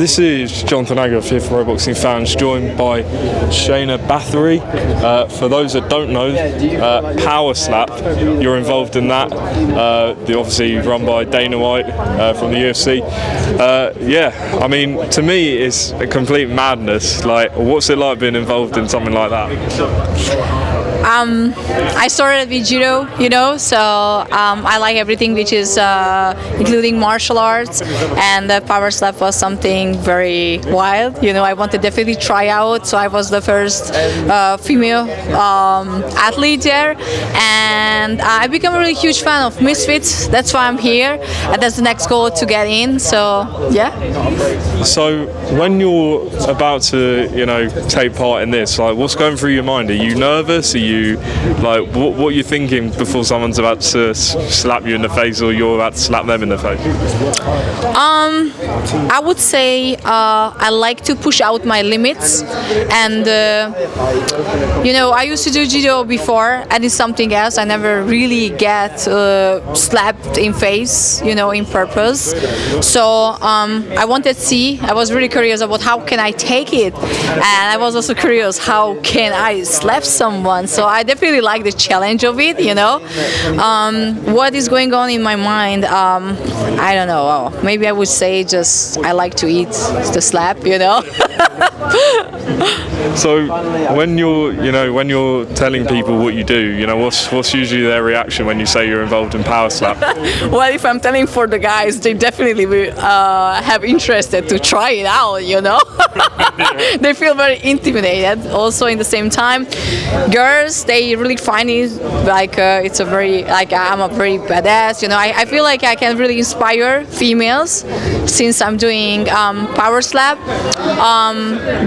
This is Jonathan Agar here from Roboxing Fans, joined by Sheena Bathory. For those that don't know, Power Slap, you're involved in that. Obviously run by Dana White from the UFC. Yeah, I mean, to me, it's a complete madness. Like, what's it like being involved in something like that? I started with judo, so I like everything which is including martial arts, and the power slap was something very wild. I wanted to definitely try out, so I was the first female athlete there, and I became a really huge fan of Misfits. That's why I'm here, and that's the next goal to get in. So yeah. So when you're about to, take part in this, like, what's going through your mind? Are you nervous? Are you like, what are you thinking before someone's about to slap you in the face, or you're about to slap them in the face? I would say I like to push out my limits, and I used to do judo before, and it's something else. I never really get slapped in face, in purpose. So I wanted to see. I was really curious about how can I take it, and I was also curious how can I slap someone. So I definitely like the challenge of it. What is going on in my mind? I don't know. Maybe I would say just I like to eat the slap. So when you're telling people what you do, what's usually their reaction when you say you're involved in power slap? Well, if I'm telling for the guys, they definitely will have interested to try it out. They feel very intimidated. Also, in the same time, girls, they really find it like it's a very I'm a very badass. I feel like I can really inspire females since I'm doing power slap.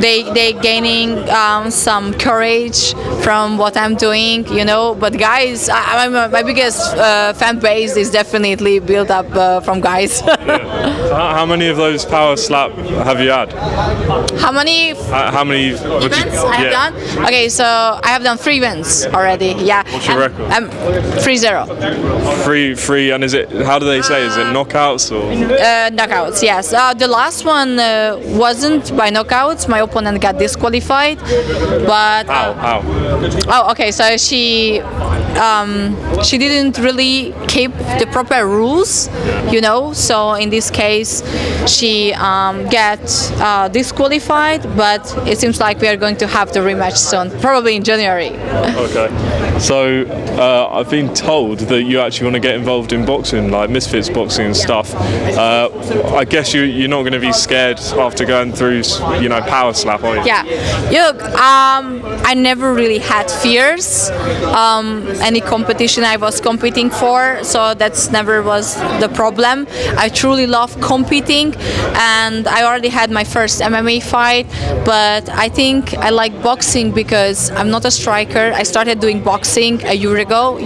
They gaining some courage from what I'm doing, But guys, my biggest fan base is definitely built up from guys. Yeah. How many of those power slap have you had? How many? How many events I have done? Okay, so I have done 3 events already. Yeah. What's your record? 3-0. Three, and is it? How do they say? Is it knockouts or? Knockouts, yes. The last one wasn't by knockouts. My opponent got disqualified, but How? Oh, okay. So she didn't really keep the proper rules, So in this case, she gets disqualified. But it seems like we are going to have the rematch soon, probably in January. Okay. So I've been told that you actually want to get involved in boxing, like Misfits boxing and stuff. I guess you're not going to be scared after going through, power slap, are you? Yeah. Look, I never really had fears. Any competition I was competing for, so that's never was the problem. I truly love competing, and I already had my first MMA fight, but I think I like boxing because I'm not a striker. I started doing boxing a year ago,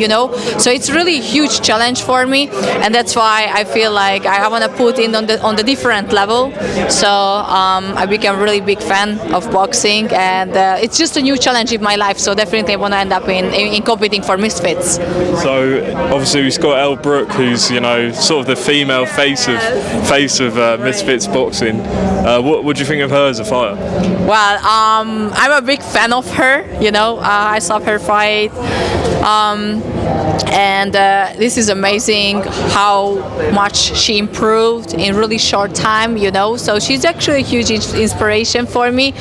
so it's really a huge challenge for me, and that's why I feel like I want to put in on the different level. So I became a really big fan of boxing, and it's just a new challenge in my life. So definitely I want to end up in competing for Misfits. So obviously we've got Elle Brooke, who's sort of the female face of Misfits boxing. What do you think of her as a fighter? Well, I'm a big fan of her. I saw her fight, and this is amazing how much she improved in really short time. So she's actually a huge inspiration for me,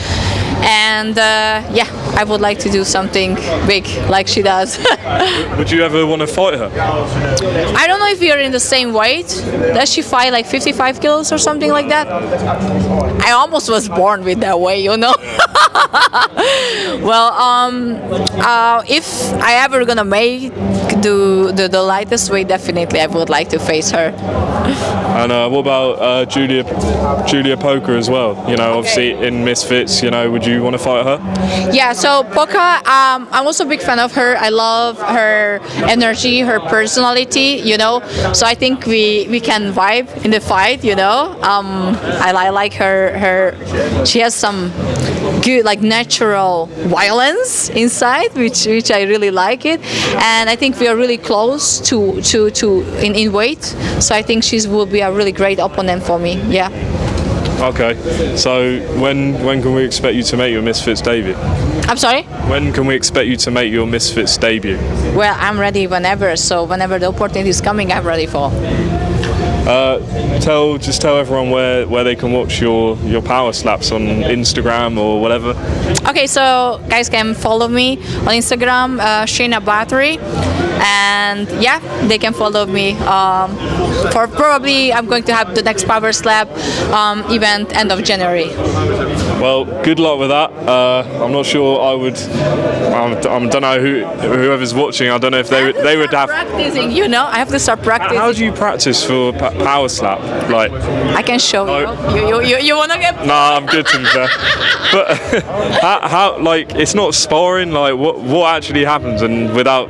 and I would like to do something big like she does. Would you ever want to fight her? I don't know if we are in the same weight. Does she fight like 55 kilos or something like that? I almost was born with that weight, Well, if I ever gonna make the lightest weight, definitely I would like to face her. And what about Jully Poca as well? Obviously in Misfits, would you want to fight her? Yeah, so Poca, I'm also a big fan of her. I love her energy, her personality, So I think we can vibe in the fight, I like her. She has some good, natural violence inside, which I really like it, and I think we are really close to in weight. So I think she will be a really great opponent for me. Yeah. Okay, so when can we expect you to make your Misfits debut? I'm sorry? When can we expect you to make your Misfits debut? Well, I'm ready whenever, so whenever the opportunity is coming, I'm ready for. Just tell everyone where they can watch your power slaps on Instagram or whatever. Okay, so guys can follow me on Instagram, Sheena Bathory, and yeah, they can follow me for probably I'm going to have the next power slap event end of January. Well, good luck with that. I'm not sure I would. I don't know whoever's watching. I don't know if they would have. Practicing, you know, I have to start practicing. How do you practice for power slap? Like, I can show you. You wanna get? Nah, I'm good to be fair. But how like it's not sparring. Like what actually happens, and without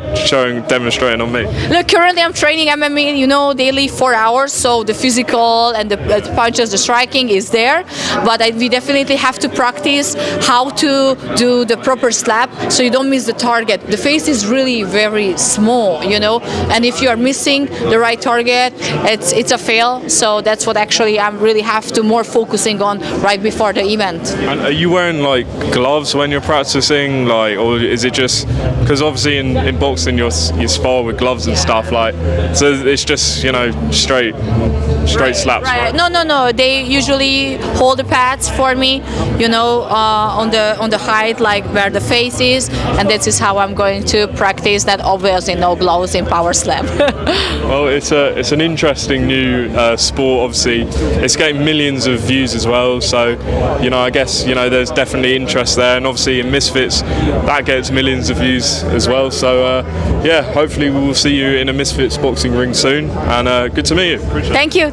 demonstrating on me. Look, currently I'm training MMA, you know, daily 4 hours. So the physical and the punches, the striking is there. But we definitely have to practice how to do the proper slap so you don't miss the target. The face is really very small, you know, and if you are missing the right target, it's a fail. So that's what actually I'm really have to more focusing on right before the event. And are you wearing like gloves when you're practicing, like, or is it just because obviously in boxing you spar with gloves and stuff, like, so it's just, you know, straight slaps, right? No. They usually hold the pads for me, you know, on the height, like where the face is, and this is how I'm going to practice that. Obviously, no gloves in power slap. Well, it's an interesting new sport. Obviously, it's getting millions of views as well. So, you know, I guess, you know, there's definitely interest there, and obviously in Misfits that gets millions of views as well. So, yeah, hopefully we will see you in a Misfits boxing ring soon. And good to meet you. Appreciate it. Thank you.